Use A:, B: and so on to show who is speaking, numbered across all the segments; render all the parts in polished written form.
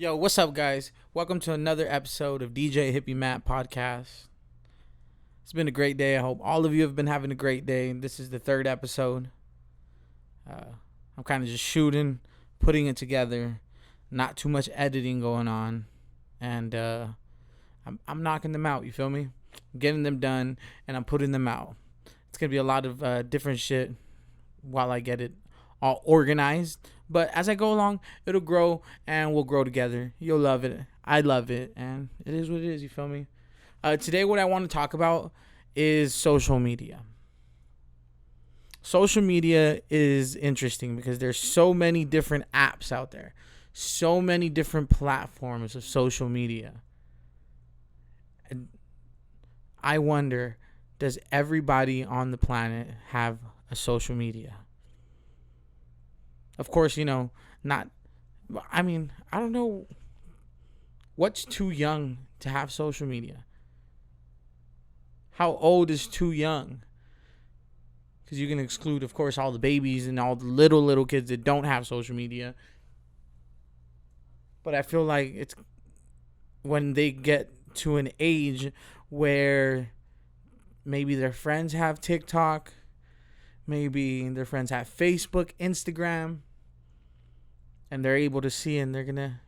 A: Yo, what's up, guys? Welcome to another episode of DJ Hippie Matt Podcast. It's been a great day. I hope all of you have been having a great day. This is the third episode. I'm kind of just shooting, putting it together, not too much editing going on, and I'm knocking them out. You feel me? I'm getting them done, and I'm putting them out. It's gonna be a lot of different shit while I get it all organized. But as I go along, it'll grow and we'll grow together. You'll love it. I love it. And it is what it is. You feel me? Today, what I want to talk about is social media. Social media is interesting because there's so many different apps out there, so many different platforms of social media. And I wonder, does everybody on the planet have a social media? Of course, not. I mean, I don't know what's too young to have social media. How old is too young? Because you can exclude, of course, all the babies and all the little kids that don't have social media. But I feel like it's when they get to an age where maybe their friends have TikTok, maybe their friends have Facebook, Instagram, and they're able to see, and they're gonna,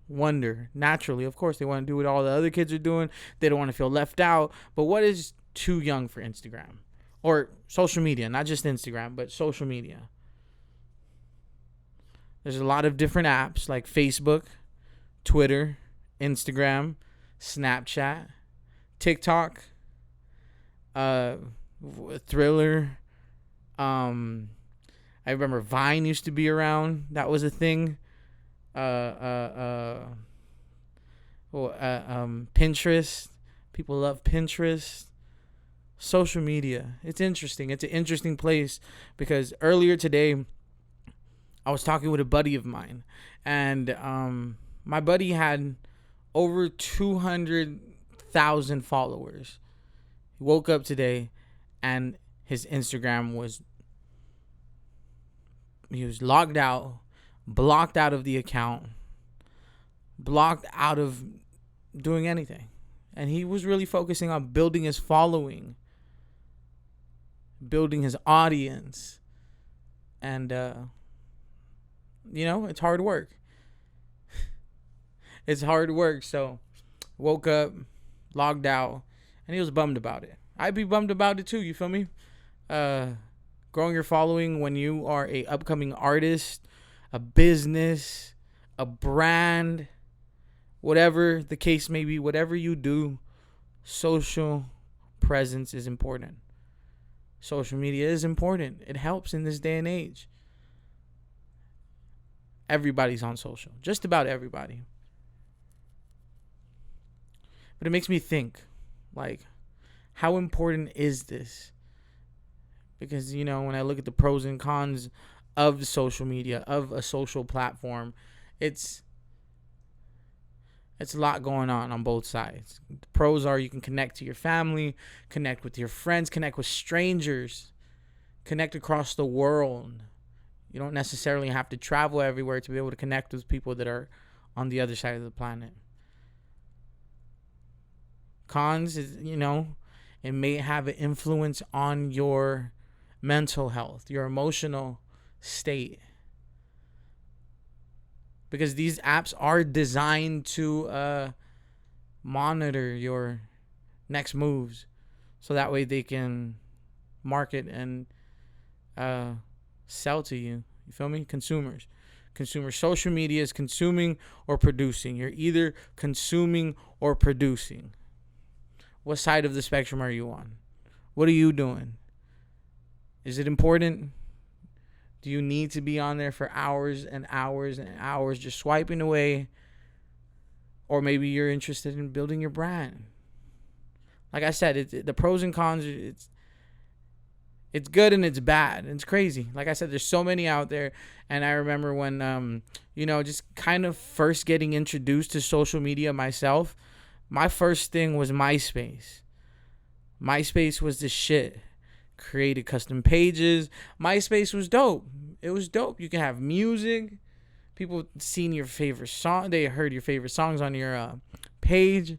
A: wonder naturally. Of course, they want to do what all the other kids are doing. They don't want to feel left out. But what is too young for Instagram or social media? Not just Instagram, but social media. There's a lot of different apps like Facebook, Twitter, Instagram, Snapchat, TikTok, Thriller. I remember Vine used to be around. That was a thing. Pinterest. People love Pinterest. Social media. It's interesting. It's an interesting place because earlier today, I was talking with a buddy of mine, and my buddy had over 200,000 followers. He woke up today, and his Instagram was. He was logged out, blocked out of the account, blocked out of doing anything. And he was really focusing on building his following, building his audience. And, it's hard work. It's hard work. So, woke up, logged out, and he was bummed about it. I'd be bummed about it too, you feel me? Growing your following when you are a upcoming artist, a business, a brand, whatever the case may be, whatever you do, social presence is important. Social media is important. It helps in this day and age. Everybody's on social. Just about everybody. But it makes me think, like, how important is this? Because, when I look at the pros and cons of social media, of a social platform, it's a lot going on both sides. The pros are you can connect to your family, connect with your friends, connect with strangers, connect across the world. You don't necessarily have to travel everywhere to be able to connect with people that are on the other side of the planet. Cons is, it may have an influence on your mental health, your emotional state. Because these apps are designed to monitor your next moves. So that way they can market and sell to you. You feel me? Consumers. Social media is consuming or producing. You're either consuming or producing. What side of the spectrum are you on? What are you doing? Is it important? Do you need to be on there for hours and hours and hours just swiping away? Or maybe you're interested in building your brand. Like I said, the pros and cons, it's good and it's bad. It's crazy. Like I said, there's so many out there. And I remember when, just kind of first getting introduced to social media myself, my first thing was MySpace. MySpace was the shit. Created custom pages. MySpace was dope. It was dope. You can have music. People seen your favorite song. They heard your favorite songs on your page.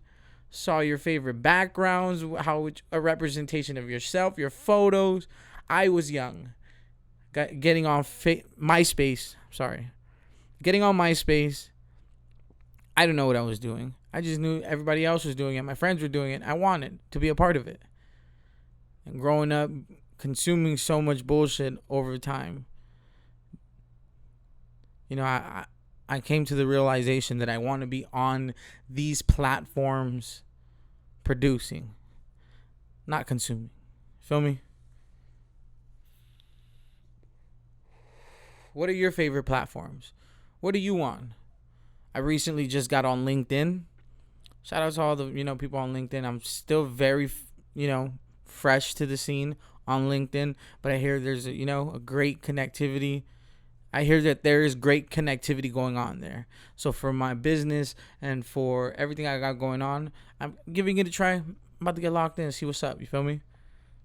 A: Saw your favorite backgrounds. How a representation of yourself, your photos. I was young. Getting on MySpace. Sorry. Getting on MySpace. I don't know what I was doing. I just knew everybody else was doing it. My friends were doing it. I wanted to be a part of it. And growing up, consuming so much bullshit over time, you know, I came to the realization that I want to be on these platforms producing, not consuming. Feel me? What are your favorite platforms? What are you on? I recently just got on LinkedIn. Shout out to all the, people on LinkedIn. I'm still very, fresh to the scene on LinkedIn, but I hear there's a great connectivity. I hear that there is great connectivity going on there. So for my business and for everything I got going on, I'm giving it a try. I'm about to get locked in and see what's up. You feel me?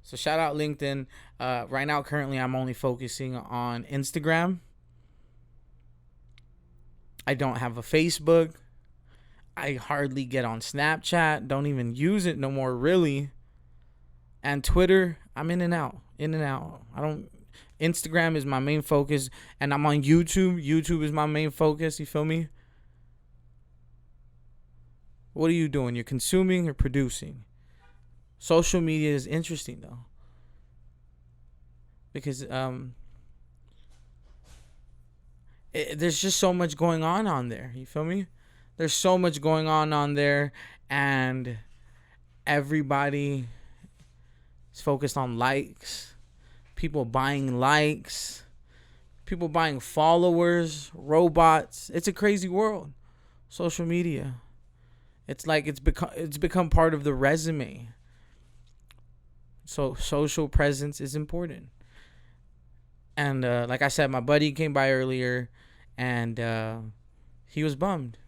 A: So shout out LinkedIn. Right now, currently, I'm only focusing on Instagram. I don't have a Facebook. I hardly get on Snapchat. Don't even use it no more, really. And Twitter, I'm in and out. Instagram is my main focus, and I'm on YouTube. YouTube is my main focus. You feel me? What are you doing? You're consuming or producing? Social media is interesting, though, because there's just so much going on there. You feel me? There's so much going on there, and everybody is focused on likes. People buying likes. People buying followers. Robots. It's a crazy world. Social media. It's like it's become part of the resume. So social presence is important. And like I said, my buddy came by earlier, and he was bummed.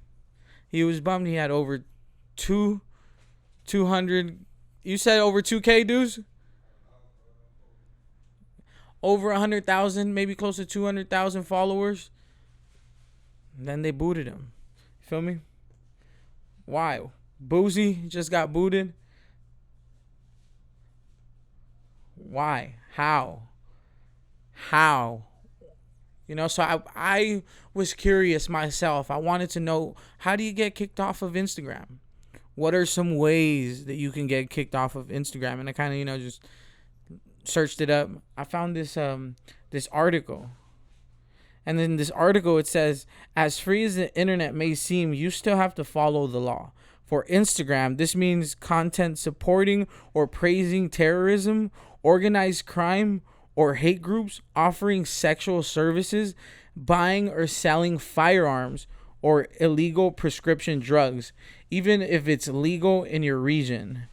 A: He had over 200. You said over 2K dudes? Over 100,000, maybe close to 200,000 followers. And then they booted him. You feel me? Why? Boozy just got booted. Why? How? So I was curious myself. I wanted to know, how do you get kicked off of Instagram? What are some ways that you can get kicked off of Instagram? And I kind of, just searched it up. I found this article. And in this article, it says, as free as the internet may seem, you still have to follow the law. For Instagram, this means content supporting or praising terrorism, organized crime, or hate groups, offering sexual services, buying or selling firearms, or illegal prescription drugs, even if it's legal in your region.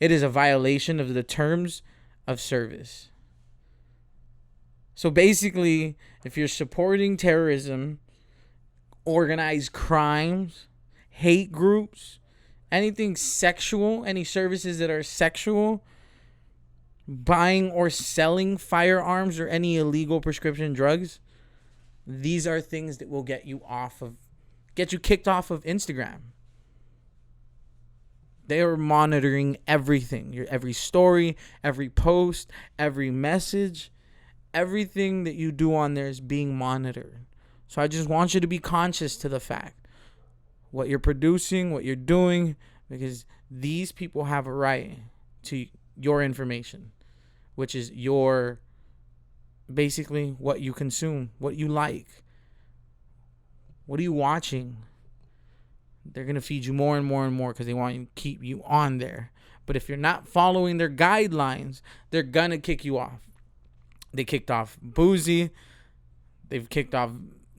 A: It is a violation of the terms of service. So basically, if you're supporting terrorism, organized crimes, hate groups, anything sexual, any services that are sexual, buying or selling firearms or any illegal prescription drugs, these are things that will get you kicked off of Instagram. They are monitoring everything. Your every story, every post, every message, everything that you do on there is being monitored. So I just want you to be conscious to the fact what you're producing, what you're doing, because these people have a right to your information, which is basically what you consume, what you like. What are you watching? They're going to feed you more and more and more because they want to keep you on there. But if you're not following their guidelines, they're going to kick you off. They kicked off Boozy. They've kicked off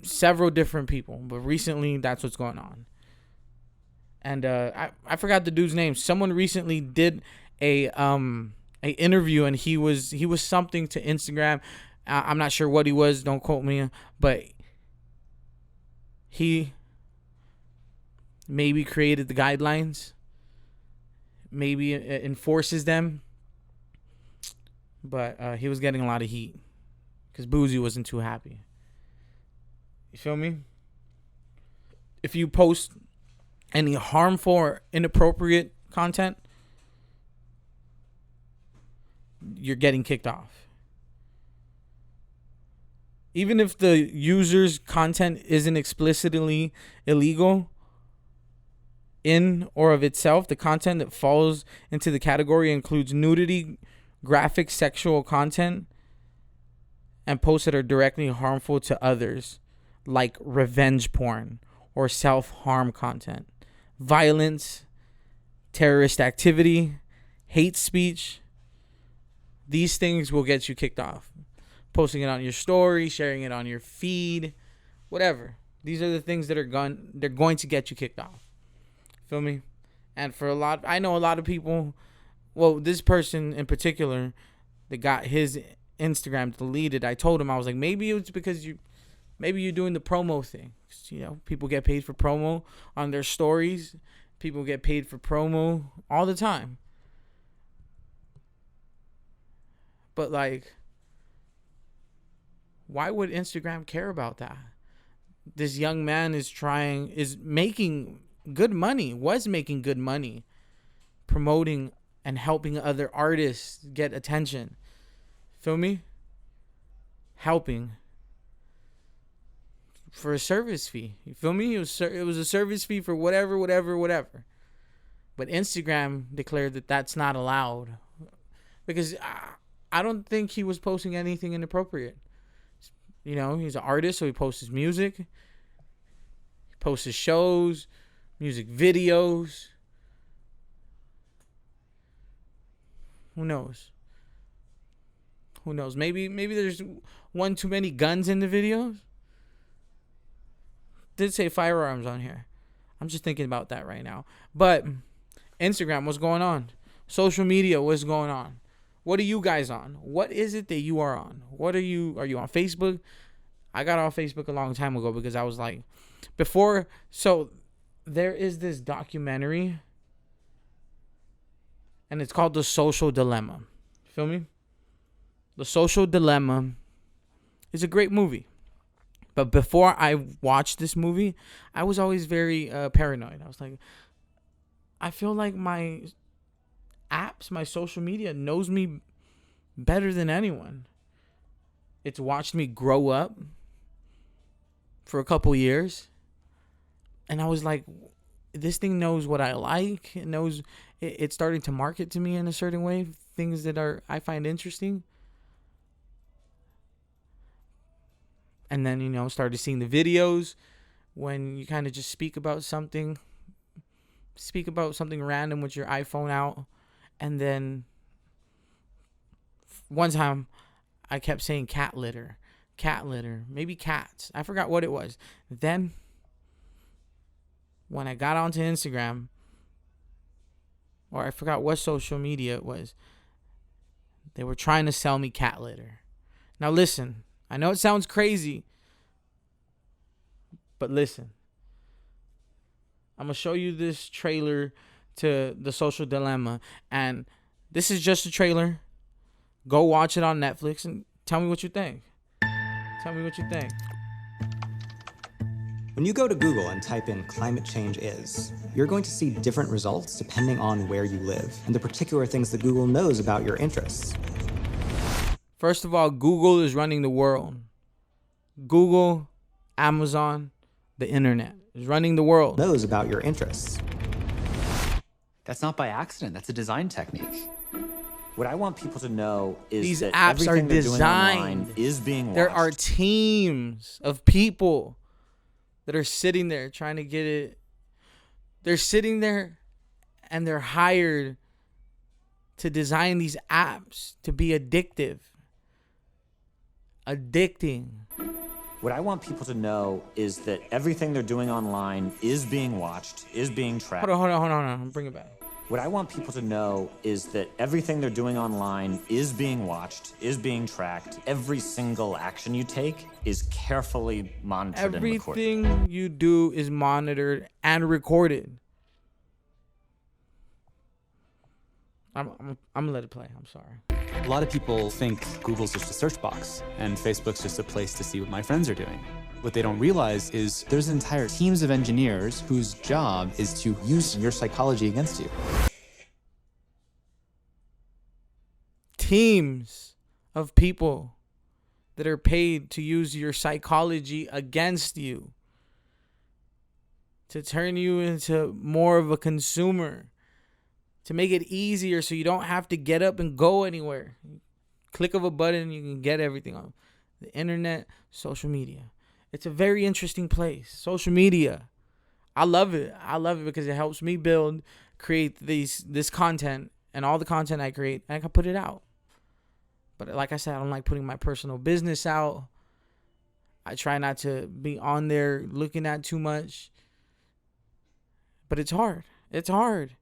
A: several different people. But recently, that's what's going on. And I forgot the dude's name. Someone recently did a interview, and he was something to Instagram. I'm not sure what he was. Don't quote me. But he maybe created the guidelines, maybe enforces them, but he was getting a lot of heat because Boozy wasn't too happy. You feel me? If you post any harmful or inappropriate content, you're getting kicked off. Even if the user's content isn't explicitly illegal in or of itself, the content that falls into the category includes nudity, graphic sexual content, and posts that are directly harmful to others, like revenge porn or self-harm content, violence, terrorist activity, hate speech. These things will get you kicked off. Posting it on your story, sharing it on your feed, whatever. These are the things that they're going to get you kicked off. Feel me? And for I know a lot of people, well, this person in particular that got his Instagram deleted, I told him, I was like, maybe it's because you're doing the promo thing. You know, people get paid for promo on their stories. People get paid for promo all the time. But like, why would Instagram care about that? This young man is making good money, was making good money promoting and helping other artists get attention. Feel me? Helping for a service fee. You feel me? It was a service fee for whatever. But Instagram declared that that's not allowed because I don't think he was posting anything inappropriate. You know, he's an artist, so he posts his music. He posts his shows, music videos. Who knows? Maybe there's one too many guns in the videos. Did say firearms on here. I'm just thinking about that right now. But Instagram, what's going on? Social media, what's going on? What are you guys on? What is it that you are on? Are you on Facebook? I got off Facebook a long time ago because I was like, so there is this documentary and it's called The Social Dilemma. Feel me? The Social Dilemma is a great movie. But before I watched this movie, I was always very paranoid. I was like, I feel like my apps, my social media knows me better than anyone. It's watched me grow up for a couple years. And I was like, this thing knows what I like. It knows it's starting to market to me in a certain way, things that I find interesting. And then, you know, started seeing the videos when you kind of just speak about something random with your iPhone out. And then one time I kept saying cat litter, maybe cats. I forgot what it was. Then when I got onto Instagram, or I forgot what social media it was, they were trying to sell me cat litter. Now listen, I know it sounds crazy, but listen. I'm going to show you this trailer to The Social Dilemma, and this is just a trailer. Go watch it on Netflix and tell me what you think.
B: When you go to Google and type in climate change is, you're going to see different results depending on where you live and the particular things that Google knows about your interests.
A: First of all, Google is running the world. Google, Amazon, the internet is running the world.
B: Knows about your interests.
C: That's not by accident. That's a design technique. What I want people to know is
A: these
C: that
A: apps are
C: everything they're doing
A: designed.
C: online is being watched.
A: There are teams of people that are sitting there trying to get it. They're sitting there and they're hired to design these apps to be addicting.
C: What I want people to know is that everything they're doing online is being watched, is being tracked.
A: Hold on. Bring it back.
C: What I want people to know is that everything they're doing online is being watched, is being tracked. Every single action you take is carefully monitored and recorded.
A: Everything you do is monitored and recorded. I'm gonna let it play. I'm sorry.
D: A lot of people think Google's just a search box and Facebook's just a place to see what my friends are doing. What they don't realize is there's entire teams of engineers whose job is to use your psychology against you.
A: Teams of people that are paid to use your psychology against you, to turn you into more of a consumer, to make it easier so you don't have to get up and go anywhere. Click of a button, you can get everything on the internet, social media. It's a very interesting place. Social media. I love it. I love it because it helps me create this content, and all the content I create, I can put it out. But like I said, I don't like putting my personal business out. I try not to be on there looking at too much. But it's hard. It's hard.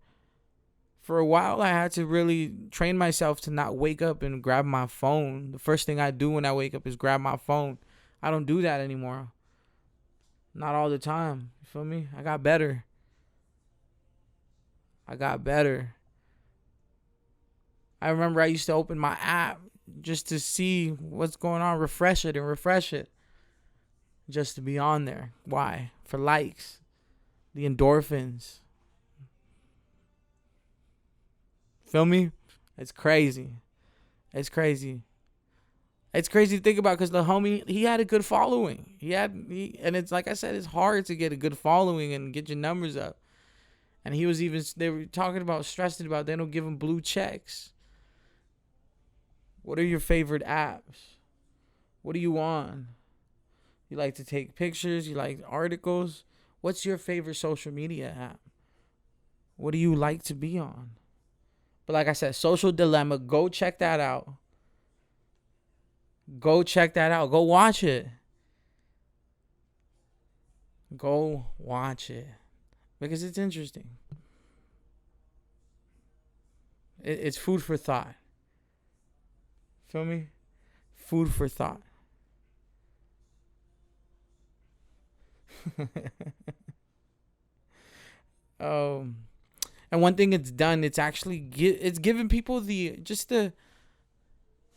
A: For a while, I had to really train myself to not wake up and grab my phone. The first thing I do when I wake up is grab my phone. I don't do that anymore. Not all the time. You feel me? I got better. I remember I used to open my app just to see what's going on, refresh it, just to be on there. Why? For likes, the endorphins. Feel me? It's crazy. It's crazy to think about, because the homie, he had a good following. And it's like I said, it's hard to get a good following and get your numbers up. And they were talking about, stressing about, they don't give him blue checks. What are your favorite apps? What do you want? You like to take pictures? You like articles? What's your favorite social media app? What do you like to be on? But like I said, Social Dilemma, go check that out. Go watch it. Go watch it. Because it's interesting. It's food for thought. Feel me? Food for thought. And one thing it's done, it's actually it's given people the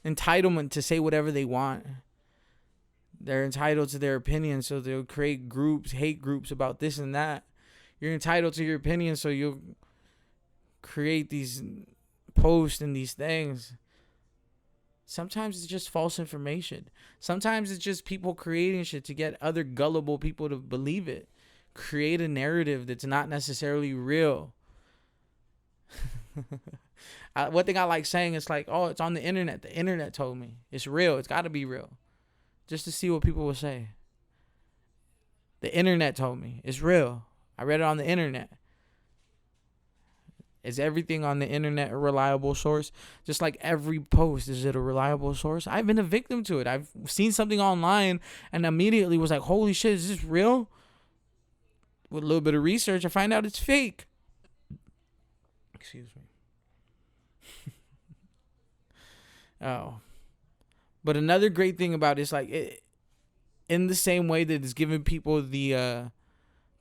A: entitlement to say whatever they want. They're entitled to their opinion, so they'll create groups, hate groups about this and that. You're entitled to your opinion, so you'll create these posts and these things. Sometimes it's just false information. Sometimes it's just people creating shit to get other gullible people to believe it. Create a narrative that's not necessarily real. One thing I like saying is like, oh, it's on the internet. The internet told me. It's real. It's got to be real. Just to see what people will say. The internet told me. It's real. I read it on the internet. Is everything on the internet a reliable source? Just like every post, is it a reliable source? I've been a victim to it. I've seen something online and immediately was like, holy shit, is this real? With a little bit of research, I find out it's fake. Excuse me. Oh. But another great thing about it is like, in the same way that it's giving people the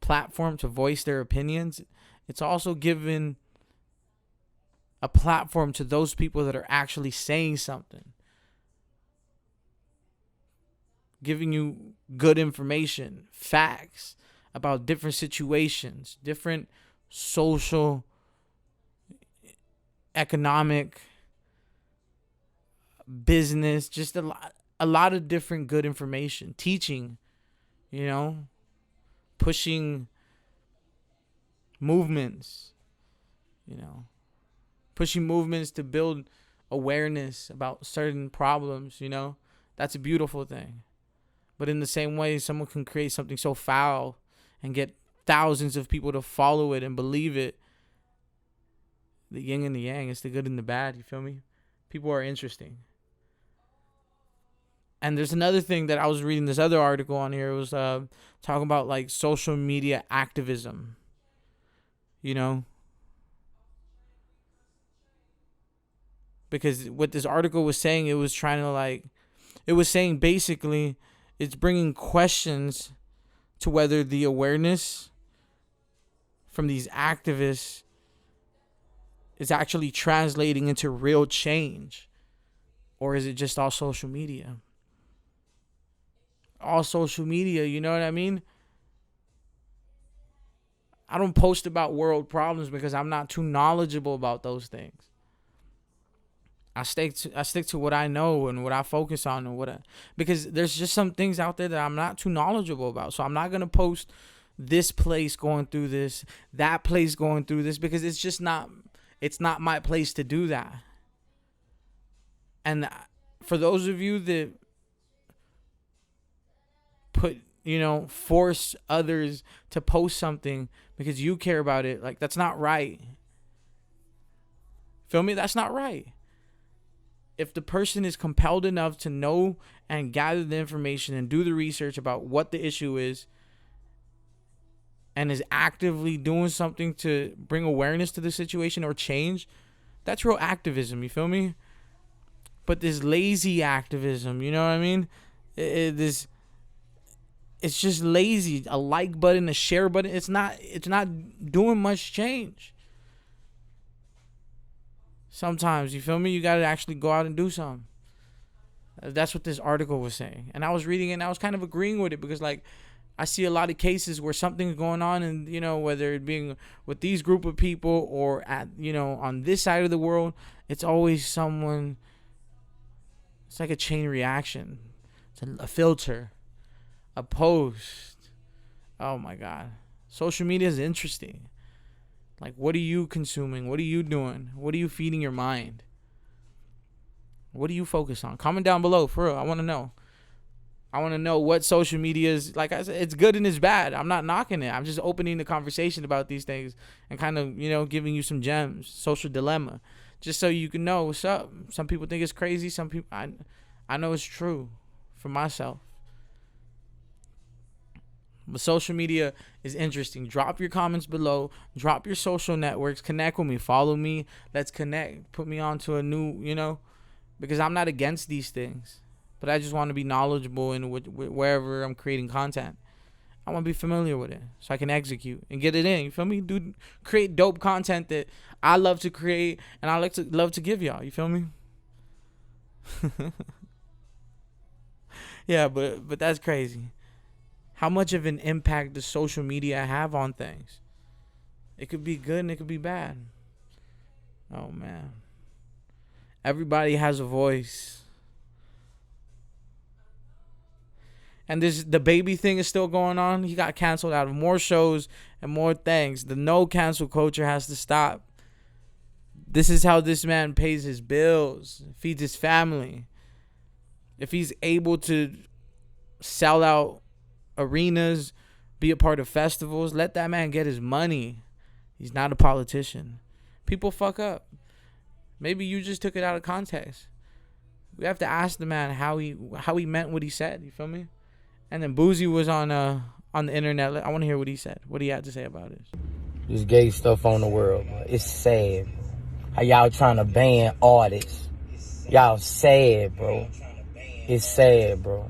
A: platform to voice their opinions, it's also given a platform to those people that are actually saying something, giving you good information, facts about different situations, different social, economic, business, just a lot of different good information, teaching, pushing movements, pushing movements to build awareness about certain problems, that's a beautiful thing. But in the same way, someone can create something so foul and get thousands of people to follow it and believe it. The yin and the yang, it's the good and the bad, you feel me? People are interesting. And there's another thing that I was reading, this other article on here. It was talking about like social media activism, because what this article was saying, it was saying basically it's bringing questions to whether the awareness from these activists is actually translating into real change, or is it just all social media? all social media. You know what I mean? I don't post about world problems because I'm not too knowledgeable about those things. I stick to what I know and what I focus on and because there's just some things out there that I'm not too knowledgeable about. So I'm not gonna post this place going through this, that place going through this, because it's not my place to do that. And for those of you that force others to post something because you care about it, like, that's not right. Feel me? That's not right. If the person is compelled enough to know and gather the information and do the research about what the issue is and is actively doing something to bring awareness to the situation or change, that's real activism. You feel me? But this lazy activism, you know what I mean? It's just lazy. A like button, a share button. It's not doing much change. Sometimes, you feel me? You got to actually go out and do something. That's what this article was saying. And I was reading it and I was kind of agreeing with it because, like, I see a lot of cases where something's going on and, whether it being with these group of people or at, on this side of the world, it's always someone. It's like a chain reaction. It's a filter. A post. Oh my God. Social media is interesting. Like, what are you consuming? What are you doing? What are you feeding your mind? What do you focus on? Comment down below, for real. I want to know. I want to know what social media is. Like I said, it's good and it's bad. I'm not knocking it. I'm just opening the conversation about these things and kind of, giving you some gems. Social dilemma. Just so you can know what's up. Some people think it's crazy. Some people, I know it's true for myself. But social media is interesting. Drop your comments below. Drop your social networks. Connect with me. Follow me. Let's connect. Put me on to a new, because I'm not against these things. But I just want to be knowledgeable in wherever I'm creating content. I want to be familiar with it so I can execute and get it in. You feel me? Dude, create dope content that I love to create and I love to give y'all. You feel me? Yeah, but that's crazy. How much of an impact does social media have on things? It could be good and it could be bad. Oh, man. Everybody has a voice. And the baby thing is still going on. He got canceled out of more shows and more things. The no cancel culture has to stop. This is how this man pays his bills, feeds his family. If he's able to sell out arenas, be a part of festivals, let that man get his money. He's not a politician. People fuck up. Maybe you just took it out of context. We have to ask the man how he meant what he said. You feel me? And then Boozy was on the internet. I want to hear what he said. What he had to say about it.
E: This gay stuff on the world, bro. It's sad. How y'all trying to ban artists. Y'all sad, bro. It's sad, bro.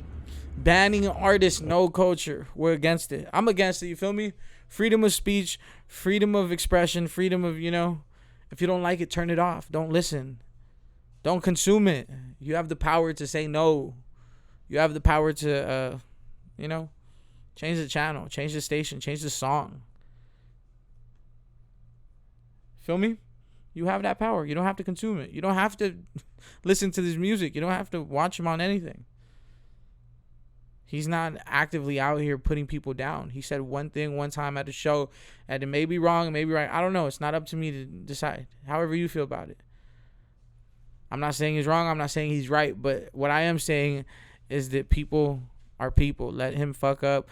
A: Banning artists, no culture. We're against it. I'm against it. You feel me? Freedom of speech, freedom of expression, freedom of, if you don't like it, turn it off. Don't listen. Don't consume it. You have the power to say no. You have the power to, change the channel, change the station, change the song. Feel me? You have that power. You don't have to consume it. You don't have to listen to this music. You don't have to watch him on anything. He's not actively out here putting people down. He said one thing one time at a show, and it may be wrong, it may be right. I don't know. It's not up to me to decide. However you feel about it. I'm not saying he's wrong. I'm not saying he's right. But what I am saying is that people are people. Let him fuck up.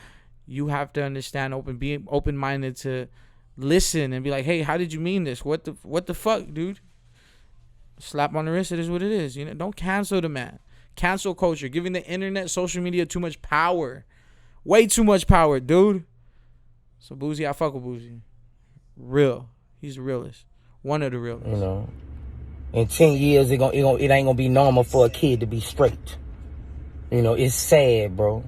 A: You have to understand, be open-minded to listen and be like, hey, how did you mean this? What the fuck, dude? Slap on the wrist. It is what it is. Don't cancel the man. Cancel culture, giving the internet, social media too much power. Way too much power, dude. So Boozy, I fuck with Boozy. Real. He's the realest. One of the realest.
E: In 10 years, it ain't gonna be normal for a kid to be straight. It's sad, bro.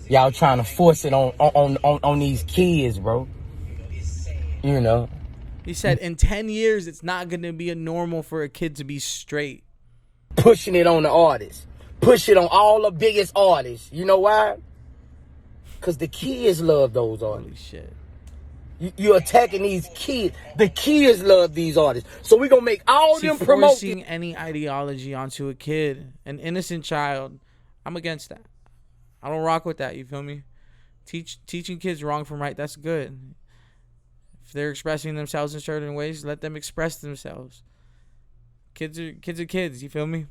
E: Y'all trying to force it on these kids, bro.
A: He said in 10 years, it's not gonna be a normal for a kid to be straight.
E: Pushing it on the artists. Push it on all the biggest artists. You know why? Because the kids love those artists.
A: Holy shit.
E: You're attacking these kids. The kids love these artists. So we're going to make all them promote.
A: Forcing any ideology onto a kid, an innocent child, I'm against that. I don't rock with that, you feel me? Teaching kids wrong from right, that's good. If they're expressing themselves in certain ways, let them express themselves. Kids are kids, you feel me?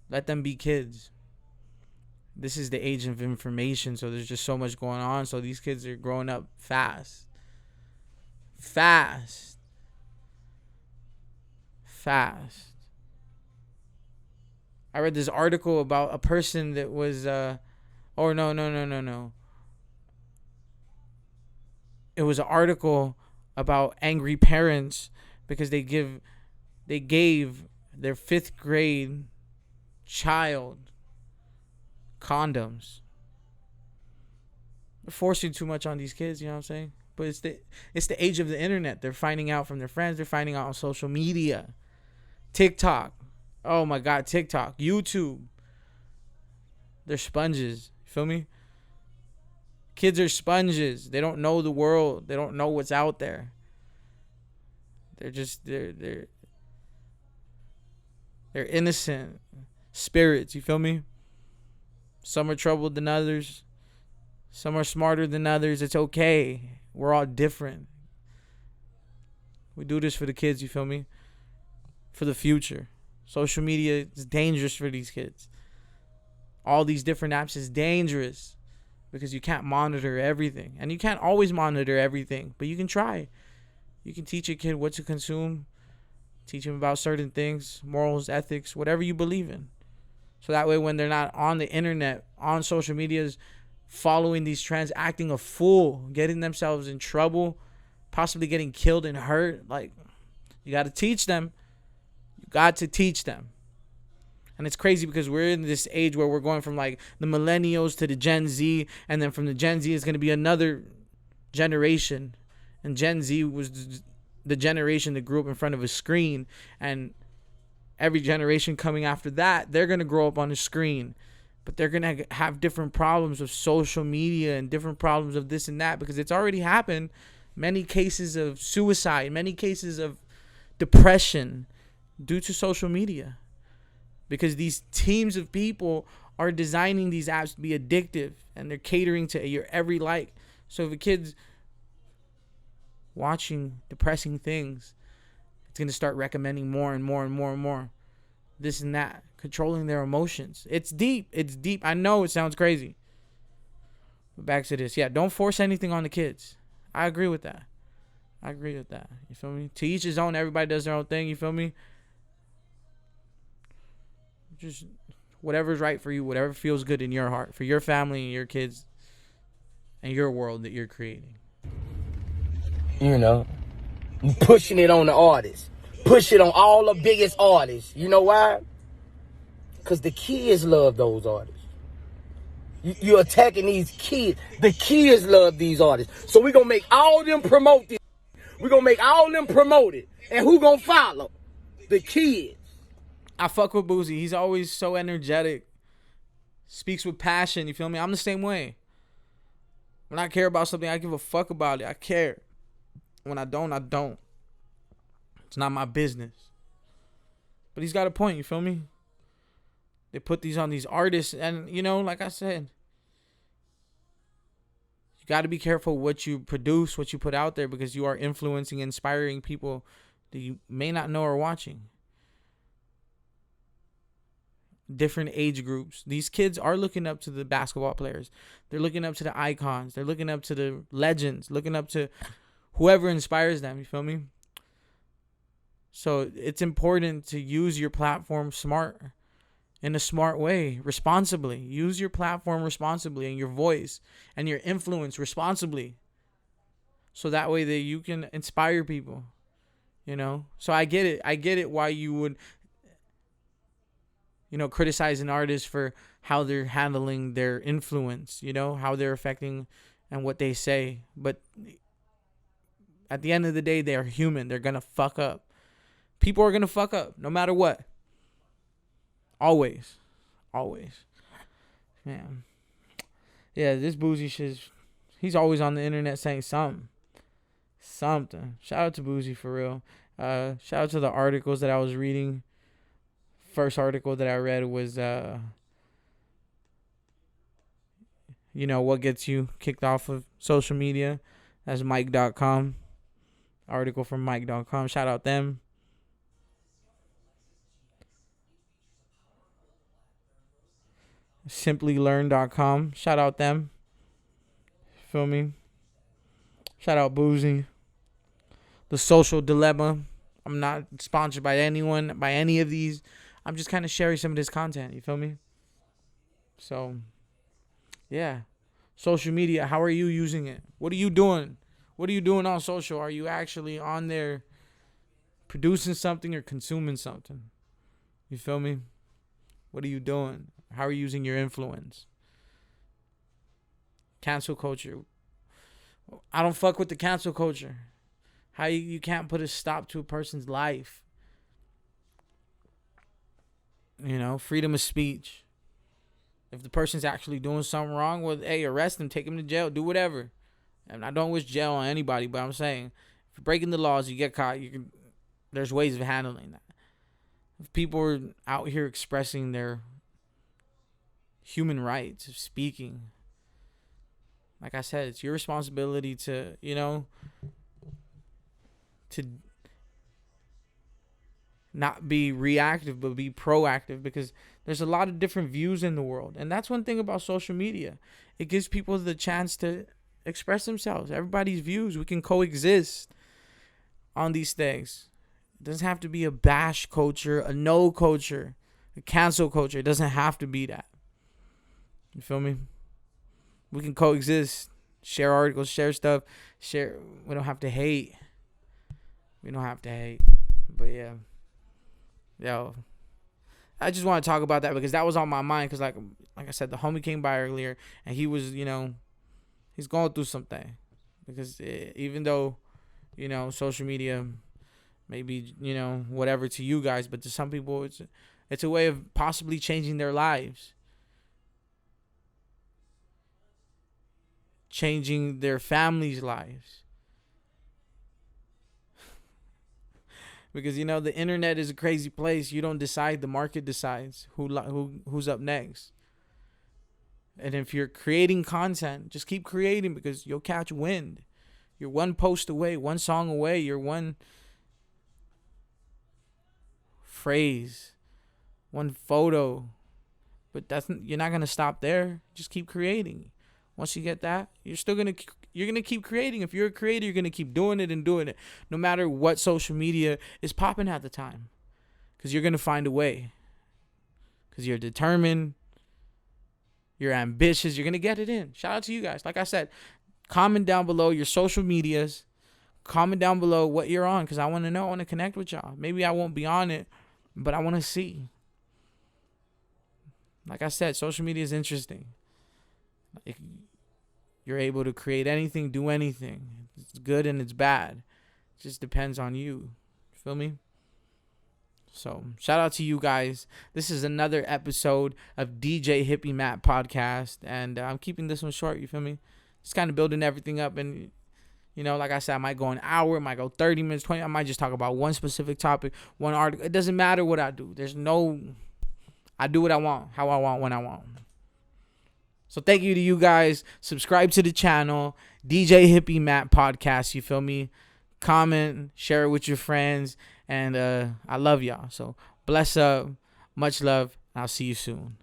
A: Let them be kids. This is the age of information, so there's just so much going on. So these kids are growing up fast. I read this article about a person that was no. It was an article about angry parents because they gave their 5th grade child condoms. They're forcing too much on these kids, you know what I'm saying? But it's the age of the internet. They're finding out from their friends. They're finding out on social media. TikTok. Oh my God, TikTok. YouTube. They're sponges. You feel me? Kids are sponges. They don't know the world. They don't know what's out there. They're innocent spirits. You feel me? Some are troubled than others. Some are smarter than others. It's okay. We're all different. We do this for the kids, you feel me? For the future. Social media is dangerous for these kids. All these different apps is dangerous because you can't monitor everything. And you can't always monitor everything, but you can try. You can teach a kid what to consume. Teach them about certain things, morals, ethics, whatever you believe in. So that way when they're not on the internet, on social medias, following these trends, acting a fool, getting themselves in trouble, possibly getting killed and hurt. Like, you got to teach them. You got to teach them. And it's crazy because we're in this age where we're going from like the millennials to the Gen Z. And then from the Gen Z is going to be another generation. And Gen Z was the generation that grew up in front of a screen. And every generation coming after that, they're going to grow up on a screen. But they're going to have different problems of social media and different problems of this and that because it's already happened. Many cases of suicide, many cases of depression due to social media. Because these teams of people are designing these apps to be addictive and they're catering to your every like. So if a kid's watching depressing things, it's going to start recommending more and more and more and more. This and that. Controlling their emotions. It's deep. It's deep. I know it sounds crazy. But back to this. Yeah, don't force anything on the kids. I agree with that. You feel me? To each his own. Everybody does their own thing. You feel me? Just whatever's right for you. Whatever feels good in your heart. For your family and your kids. And your world that you're creating.
E: You know. Pushing it on the artists. Push it on all the biggest artists. You know why? Because the kids love those artists. You're attacking these kids. The kids love these artists. So we're going to make all them promote this. We're going to make all them promote it. And who going to follow? The kids.
A: I fuck with Boozy. He's always so energetic. Speaks with passion. You feel me? I'm the same way. When I care about something, I give a fuck about it. I care. When I don't, I don't. It's not my business. But he's got a point. You feel me? They put these on these artists. And, you know, like I said, you got to be careful what you produce, what you put out there, because you are influencing, inspiring people that you may not know are watching. Different age groups. These kids are looking up to the basketball players. They're looking up to the icons. They're looking up to the legends. Looking up to whoever inspires them. You feel me? So it's important to use your platform in a smart way, responsibly. Use your platform responsibly and your voice and your influence responsibly. So that way that you can inspire people, you know? So I get it why you would, you know, criticize an artist for how they're handling their influence, you know, how they're affecting and what they say. But at the end of the day, they are human. They're going to fuck up. People are going to fuck up no matter what. Always. Always. Man. Yeah, this Boozy shit, he's always on the internet saying something. Shout out to Boozy for real. Shout out to the articles that I was reading. First article that I read was what gets you kicked off of social media. That's Mike.com. Article from Mike.com. Shout out them. Simplylearn.com. Shout out them. Feel me? Shout out Boozy. The Social Dilemma. I'm not sponsored by anyone, by any of these. I'm just kind of sharing some of this content. You feel me? So, yeah. Social media. How are you using it? What are you doing? What are you doing on social? Are you actually on there producing something or consuming something? You feel me? What are you doing? How are you using your influence? Cancel culture. I don't fuck with the cancel culture. How you can't put a stop to a person's life. Freedom of speech. If the person's actually doing something wrong, well, hey, arrest them, take them to jail, do whatever. And I don't wish jail on anybody, but I'm saying, if you're breaking the laws, you get caught, there's ways of handling that. If people are out here expressing their human rights of speaking, like I said, it's your responsibility to not be reactive, but be proactive, because there's a lot of different views in the world. And that's one thing about social media. It gives people the chance to express themselves. Everybody's views. We can coexist on these things. It doesn't have to be a bash culture, a no culture, a cancel culture. It doesn't have to be that. You feel me? We can coexist, share articles, share stuff, share. We don't have to hate. But yeah. Yo, I just want to talk about that because that was on my mind. Because like I said, the homie came by earlier and he was, he's going through something. Because even though, social media may be, whatever to you guys, but to some people it's a way of possibly changing their lives. Changing their families' lives. Because the internet is a crazy place. You don't decide, the market decides who's up next. And if you're creating content, just keep creating, because you'll catch wind. You're one post away, one song away, you're one phrase, one photo. But you're not gonna stop there. Just keep creating. Once you get that, you're gonna keep creating. If you're a creator, you're gonna keep doing it and doing it, no matter what social media is popping at the time, because you're gonna find a way. Because you're determined, you're ambitious, you're gonna get it in. Shout out to you guys. Like I said, comment down below your social medias. Comment down below what you're on, because I want to know. I want to connect with y'all. Maybe I won't be on it, but I want to see. Like I said, social media is interesting. You're able to create anything, do anything. It's good and it's bad. It just depends on you. Feel me? So, shout out to you guys. This is another episode of DJ Hippie Matt podcast. And I'm keeping this one short, you feel me? Just kind of building everything up. And, like I said, I might go an hour, I might go 30 minutes, 20. I might just talk about one specific topic, one article. It doesn't matter what I do. I do what I want, how I want, when I want. So thank you to you guys. Subscribe to the channel, DJ Hippie Matt podcast. You feel me? Comment, share it with your friends, and I love y'all. So bless up, much love, and I'll see you soon.